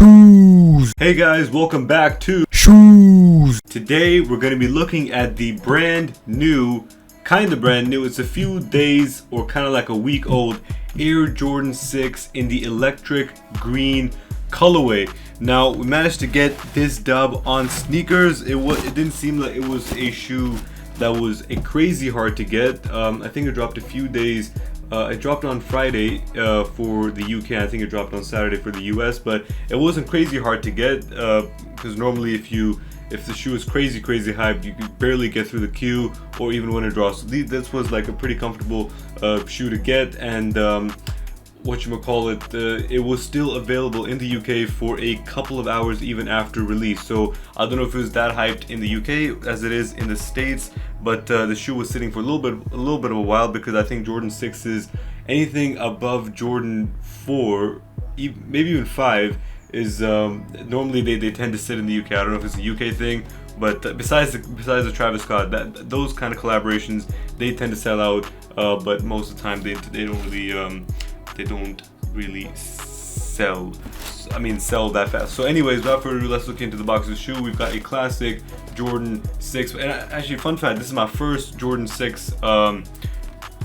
Shoes. Hey guys, welcome back to Shoes. Today we're going to be looking at the brand new, it's a few days or kind of like a week old Air Jordan 6 in the electric green colorway. Now we managed to get this dub on sneakers. It didn't seem like it was a shoe that was a crazy hard to get. I think it dropped a few days. It dropped on Friday for the UK. I think it dropped on Saturday for the US, but it wasn't crazy hard to get because normally if the shoe is crazy hyped, you could barely get through the queue or even when it drops. So this was like a pretty comfortable shoe to get, and it was still available in the UK for a couple of hours even after release. So I don't know if it was that hyped in the UK as it is in the States, but the shoe was sitting for a little bit of a while, because I think Jordan 6s, anything above Jordan 4, maybe even 5, is normally they tend to sit in the UK. I don't know if it's a UK thing, but besides the Travis Scott, those kind of collaborations, they tend to sell out, but most of the time they don't really sell that fast. So anyways, without further ado, let's look into the box of the shoe. We've got a classic Jordan 6, and actually, fun fact, this is my first Jordan 6 that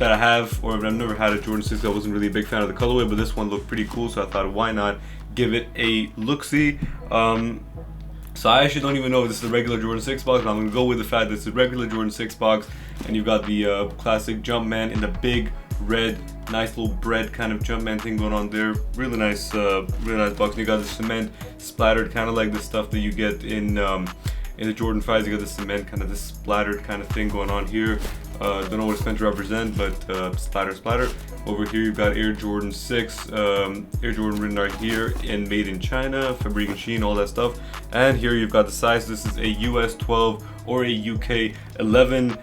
I have, or I've never had a Jordan 6. I wasn't really a big fan of the colorway, but this one looked pretty cool, so I thought, why not give it a look-see. So I actually don't even know if this is a regular Jordan 6 box, but I'm going to go with the fact that it's a regular Jordan 6 box, and you've got the classic Jumpman in the big red, nice little bread kind of Jumpman thing going on there. Really nice box. And you got the cement splattered, kind of like the stuff that you get in the Jordan 5s. You got the cement, kind of this splattered kind of thing going on here. Don't know what it's meant to represent, but splatter. Over here you've got Air Jordan 6, Air Jordan written right here, and made in China, fabric and sheen, all that stuff. And here you've got the size. This is a US 12 or a UK 11.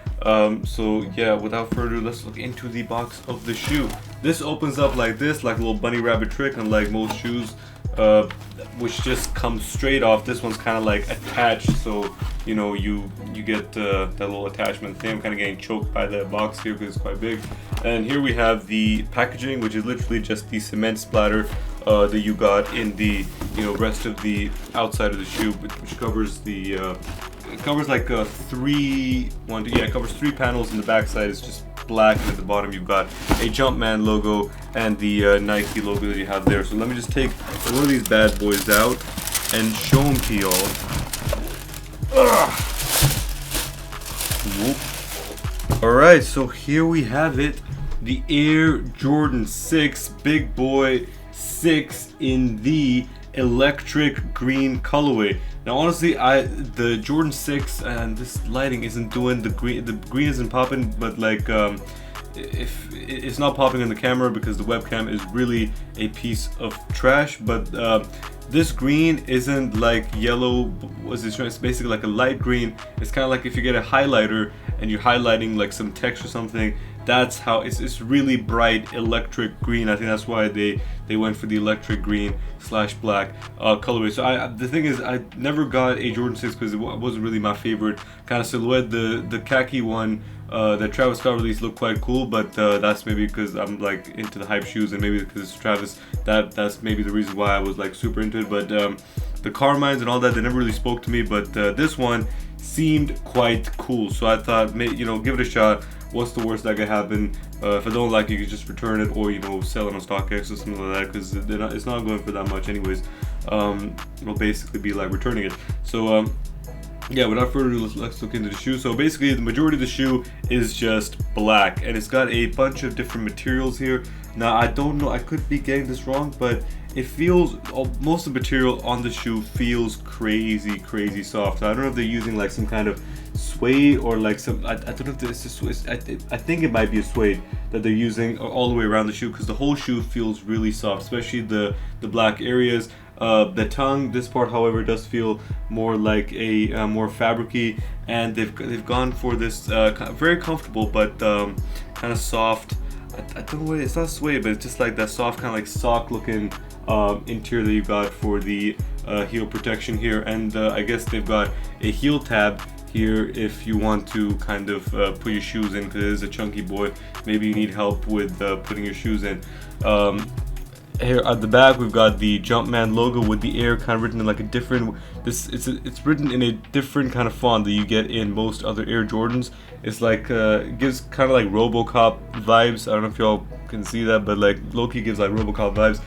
So yeah, without further ado, let's look into the box of the shoe. This opens up like this, like a little bunny rabbit trick, unlike most shoes, which just comes straight off. This one's kind of like attached, so you know you get that little attachment thing. I'm kind of getting choked by the box here because it's quite big. And here we have the packaging, which is literally just the cement splatter that you got in the rest of the outside of the shoe, which covers the it covers like it covers 3 panels. In the back side is just black, and at the bottom you've got a Jumpman logo and the Nike logo that you have there. So let me just take one of these bad boys out and show them to y'all. Alright, so here we have it, the Air Jordan 6, big boy 6 in the electric green colorway. Now honestly, the Jordan 6, and this lighting isn't doing the green isn't popping, but like if it's not popping on the camera because the webcam is really a piece of trash, but this green isn't like yellow. It's basically like a light green. It's kind of like if you get a highlighter and you're highlighting like some text or something. That's how it's really bright electric green. I think that's why they went for the electric green / black colorway. So the thing is, I never got a Jordan 6 because it wasn't really my favorite kind of silhouette. The khaki one that Travis Scott released looked quite cool, but that's maybe because I'm like into the hype shoes, and maybe because it's Travis, that's maybe the reason why I was like super into it. But the Carmines and all that, they never really spoke to me, but this one seemed quite cool, so I thought, give it a shot. What's the worst that could happen? If I don't like it, you can just return it, or sell it on StockX or something like that, because it's not going for that much anyways. It'll basically be like returning it. So yeah, without further ado, let's look into the shoe. So basically, the majority of the shoe is just black, and it's got a bunch of different materials here. Now I don't know, I could be getting this wrong, but it feels, most of the material on the shoe feels crazy soft. I don't know if they're using like some kind of suede or like some, I don't know if this is suede. I think it might be a suede that they're using all the way around the shoe, because the whole shoe feels really soft, especially the black areas. The tongue, this part, however, does feel more like a more fabricy, and they've gone for this very comfortable but kind of soft. I don't know what it's not suede, but it's just like that soft kind of like sock looking interior that you've got for the heel protection here. And I guess they've got a heel tab here if you want to kind of put your shoes in, because it is a chunky boy. Maybe you need help with putting your shoes in. here at the back we've got the Jumpman logo with the Air kind of written in like a different, it's written in a different kind of font that you get in most other Air Jordans. It's like it gives kind of like RoboCop vibes. I don't know if y'all can see that, but like low-key gives like RoboCop vibes.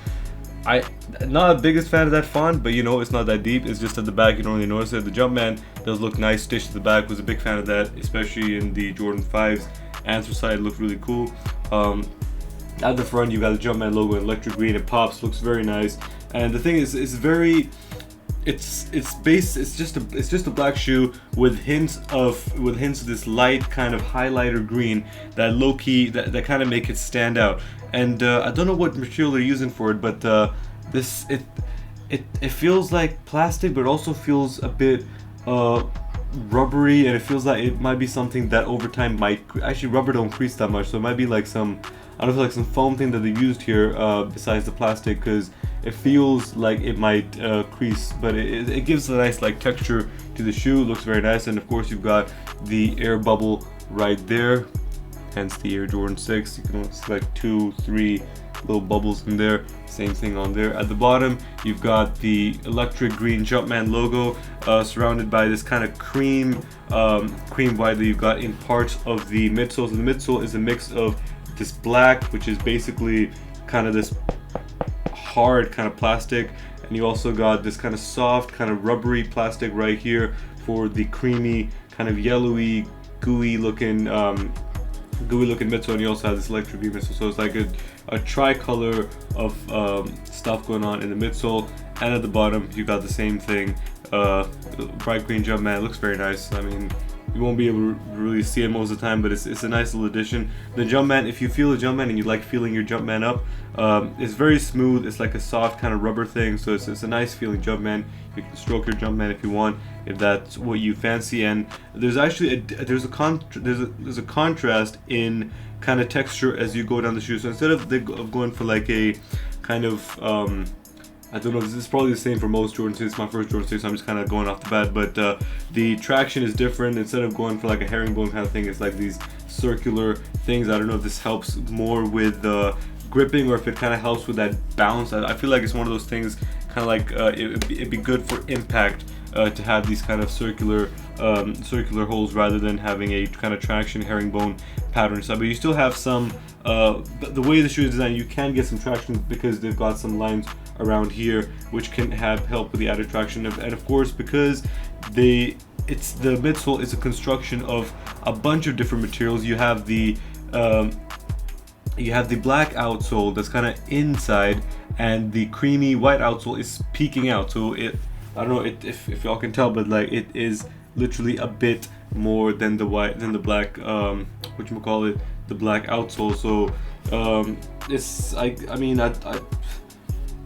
I not the biggest fan of that font, but you know, it's not that deep. It's just at the back, you don't really notice it. The Jumpman does look nice stitched at the back. Was a big fan of that, especially in the Jordan 5s. Anthracite looked really cool. At the front you got the Jumpman logo in electric green. It pops, looks very nice. And the thing is, it's very, it's just a black shoe with hints of this light kind of highlighter green that low key that kind of make it stand out. And I don't know what material they're using for it, but it feels like plastic, but it also feels a bit rubbery, and it feels like it might be something that over time might actually, rubber don't crease that much, so it might be like some, I don't know, like some foam thing that they used here besides the plastic, because it feels like it might crease, but it gives a nice like texture to the shoe. It looks very nice. And of course you've got the air bubble right there, hence the Air Jordan 6. You can select 2, 3 little bubbles in there. Same thing on there. At the bottom you've got the electric green Jumpman logo surrounded by this kind of cream white that you've got in parts of the midsole. So the midsole is a mix of this black, which is basically kind of this hard kind of plastic, and you also got this kind of soft kind of rubbery plastic right here for the creamy kind of yellowy gooey looking midsole, and you also have this electric green midsole. So it's like a tricolor of stuff going on in the midsole. And at the bottom you got the same thing, bright green Jumpman. It looks very nice. I mean, you won't be able to really see it most of the time, but it's a nice little addition. The Jumpman, if you feel the Jumpman and you like feeling your Jumpman up, it's very smooth. It's like a soft kind of rubber thing, so it's a nice feeling Jumpman. You can stroke your Jumpman if you want, if that's what you fancy. And there's actually there's a contrast in kind of texture as you go down the shoe. So instead of going for like a kind of I don't know, this is probably the same for most Jordan 6. It's my first Jordan 6, so I'm just kind of going off the bat, but the traction is different. Instead of going for like a herringbone kind of thing, it's like these circular things. I don't know if this helps more with gripping, or if it kind of helps with that bounce. I feel like it's one of those things, kind of like it'd be good for impact to have these kind of circular holes rather than having a kind of traction herringbone pattern. So, but you still have some, the way the shoe is designed, you can get some traction because they've got some lines around here which can help with the added traction. And of course, because the midsole is a construction of a bunch of different materials. You have the black outsole that's kind of inside, and the creamy white outsole is peeking out. So I don't know if y'all can tell, but like it is literally a bit more than the black whatchamacallit, the black outsole. So it's I mean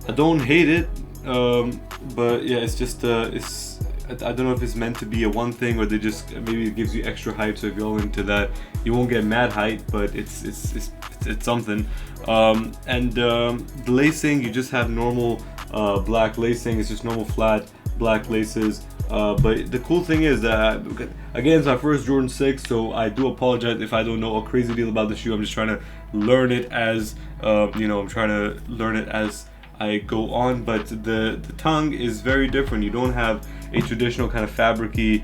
I don't hate it, but yeah, it's just I don't know if it's meant to be a one thing, or they just, maybe it gives you extra hype. So if you're into that, you won't get mad hype, but it's something. And the lacing, you just have normal black lacing. It's just normal flat black laces. But the cool thing is that, again, it's my first Jordan 6, so I do apologize if I don't know a crazy deal about the shoe. I'm just trying to learn it as I'm trying to learn it as I go on. But the tongue is very different. You don't have a traditional kind of fabricy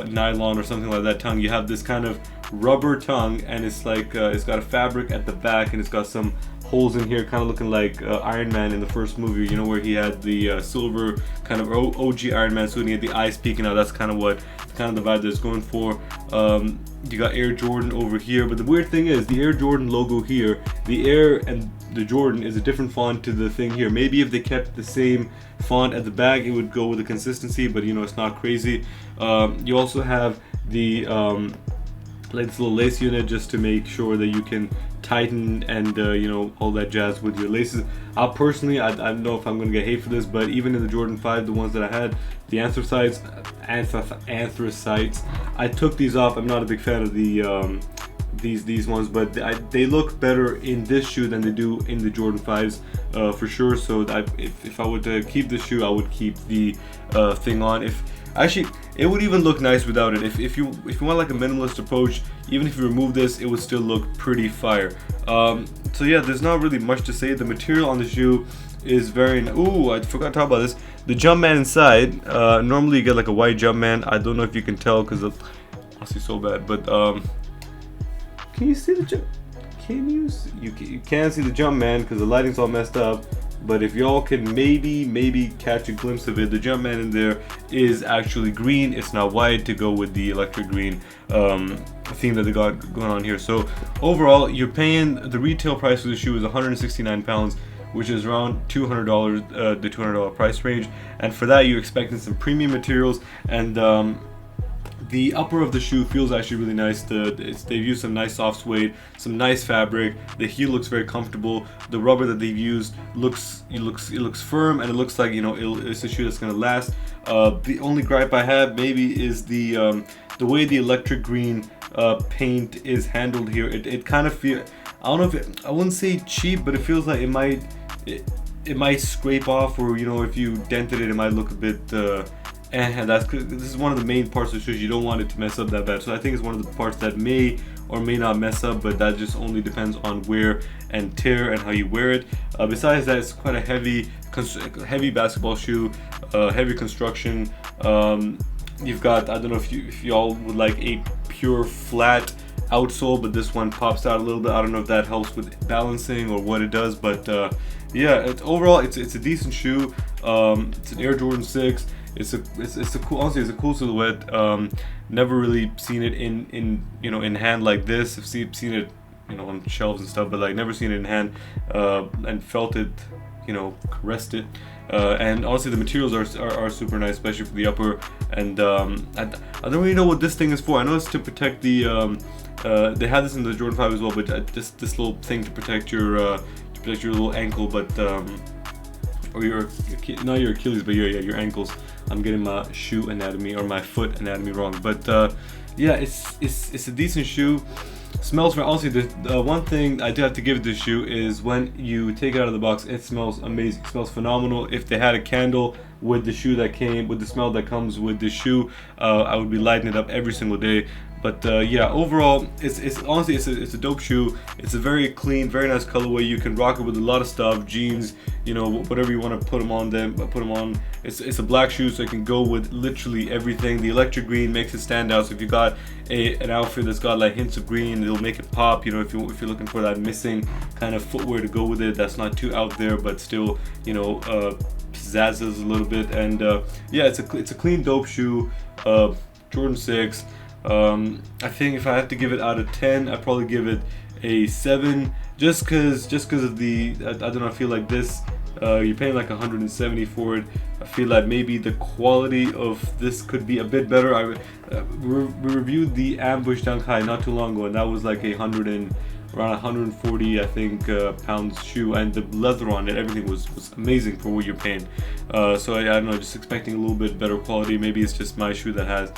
nylon or something like that tongue. You have this kind of rubber tongue, and it's like it's got a fabric at the back, and it's got some holes in here, kind of looking like Iron Man in the first movie, you know, where he had the silver kind of OG Iron Man suit and he had the eyes peeking out. That's kind of the vibe that's going for. You got Air Jordan over here, but the weird thing is the Air Jordan logo here, the Air and the Jordan is a different font to the thing here. Maybe if they kept the same font at the back, it would go with the consistency, but you know, it's not crazy. You also have the like this little lace unit, just to make sure that you can tighten and all that jazz with your laces. I don't know if I'm gonna get hate for this, but even in the Jordan 5, the ones that I had, the anthracites, I took these off. I'm not a big fan of the these ones, but they look better in this shoe than they do in the Jordan 5s, for sure. So if I were to keep the shoe, I would keep the thing on. If actually, it would even look nice without it. If you want like a minimalist approach, even if you remove this, it would still look pretty fire. So yeah, there's not really much to say. The material on the shoe is very. Ooh, I forgot to talk about this. The Jumpman inside. Normally you get like a white Jumpman. I don't know if you can tell because I see so bad, but can you see the jump? You can't see the Jumpman because the lighting's all messed up. But if y'all can maybe catch a glimpse of it, the Jumpman in there is actually green. It's not white to go with the electric green theme that they got going on here. So overall, you're paying, the retail price of the shoe is 169 pounds, which is around $200, the $200 price range. And for that, you're expecting some premium materials, and the upper of the shoe feels actually really nice. They've used some nice soft suede, some nice fabric. The heel looks very comfortable. The rubber that they've used looks firm, and it looks like, you know, it's a shoe that's gonna last. The only gripe I have maybe is the way the electric green paint is handled here. It kind of feel, I don't know if I wouldn't say cheap, but it feels like it might scrape off, or you know, if you dented it, it might look a bit. And this is one of the main parts of the shoes. You don't want it to mess up that bad. So I think it's one of the parts that may or may not mess up, but that just only depends on wear and tear and how you wear it. Besides that, it's quite a heavy basketball shoe, heavy construction. You've got, I don't know if y'all would like a pure flat outsole, but this one pops out a little bit. I don't know if that helps with balancing or what it does, but yeah, overall it's a decent shoe. It's an Air Jordan 6. It's a cool, honestly, it's a cool silhouette. Never really seen it in you know, in hand like this. I've seen it, you know, on shelves and stuff, but like never seen it in hand, and felt it, you know, caressed it. And honestly, the materials are super nice, especially for the upper. And I don't really know what this thing is for. I know it's to protect the. They had this in the Jordan 5 as well, but this little thing to protect your little ankle, but or not your Achilles, but your ankles. I'm getting my shoe anatomy or my foot anatomy wrong, but yeah, it's a decent shoe. Smells for, honestly, the one thing I do have to give this shoe is when you take it out of the box, it smells amazing. It smells phenomenal. If they had a candle with the shoe that came with the smell that comes with the shoe, I would be lighting it up every single day. But yeah, overall, it's honestly it's a dope shoe. It's a very clean, very nice colorway. You can rock it with a lot of stuff, jeans, you know, whatever you want to put them on. It's a black shoe, so it can go with literally everything. The electric green makes it stand out. So if you got an outfit that's got like hints of green, it'll make it pop. You know, if you're looking for that missing kind of footwear to go with it, that's not too out there, but still, you know, pizzazzles a little bit. And yeah, it's a clean, dope shoe. Jordan 6. I think if I have to give it out of 10, I'd probably give it a 7, just cause of the, I don't know, I feel like this, you're paying like 170 for it. I feel like maybe the quality of this could be a bit better. We reviewed the Ambush Dunk High not too long ago, and that was like around 140, I think, pounds shoe, and the leather on it, everything was amazing for what you're paying. So I don't know, just expecting a little bit better quality. Maybe it's just my shoe that has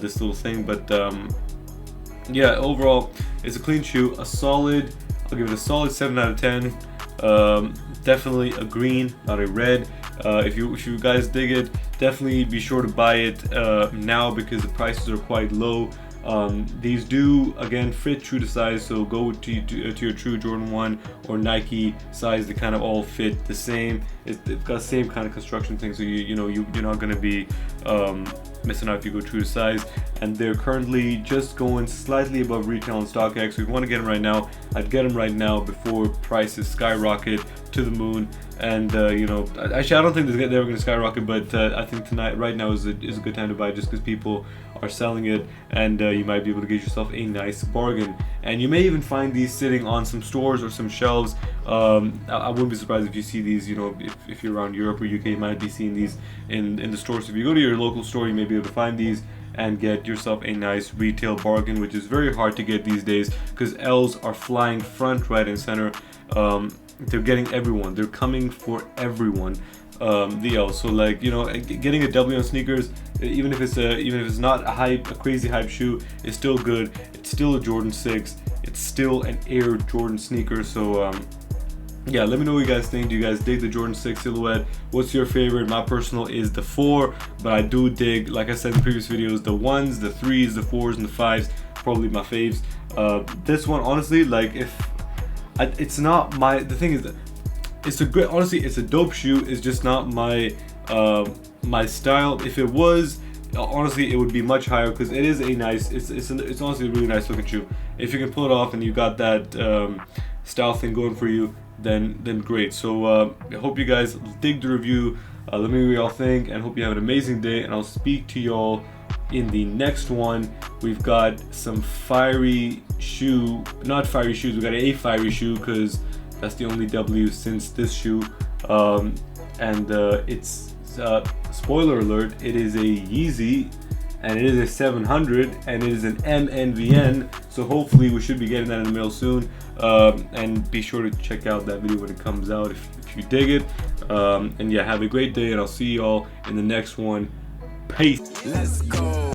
this little thing, but yeah, overall it's a clean shoe. I'll give it a solid 7 out of 10. Definitely a green, not a red. If you guys dig it, definitely be sure to buy it now, because the prices are quite low. These do, again, fit true to size, so go to your true Jordan 1 or Nike size. They kind of all fit the same. It's got the same kind of construction thing, so you're not going to be missing out if you go true to size. And they're currently just going slightly above retail on StockX. So if you want to get them right now, I'd get them right now before prices skyrocket to the moon. And you know, actually I don't think they're going to skyrocket, but I think right now is a good time to buy, just because people are selling it, and you might be able to get yourself a nice bargain. And you may even find these sitting on some stores or some shelves. I wouldn't be surprised if you see these, you know, if you're around Europe or UK, you might be seeing these in the stores. So if you go to your local store, you may be able to find these and get yourself a nice retail bargain, which is very hard to get these days, because L's are flying front, right, and center. They're getting everyone. They're coming for everyone. The L. So like, you know, getting a W on sneakers, even if it's not a crazy hype shoe, it's still good. It's still a Jordan 6. it's still an Air Jordan sneaker. So yeah, let me know what you guys think. Do you guys dig the Jordan 6 silhouette? What's your favorite? My personal is the 4, but I do dig, like I said in previous videos, the 1s, the 3s, the 4s, and the 5s, probably my faves. This one, honestly, like, it's not my, the thing is that it's a great, honestly, it's a dope shoe. It's just not my my style. If it was, honestly, it would be much higher, because it is a nice, it's honestly a really nice looking shoe. If you can pull it off and you got that style thing going for you, then great. So I hope you guys dig the review. Let me know what y'all think, and hope you have an amazing day, and I'll speak to y'all in the next one. We've got some fiery shoe, not fiery shoes, we got a fiery shoe, because that's the only W since this shoe. And it's spoiler alert, it is a Yeezy, and it is a 700, and it is an MNVN, so hopefully we should be getting that in the mail soon. And be sure to check out that video when it comes out if you dig it. And yeah, have a great day, and I'll see y'all in the next one. Peace. Let's go.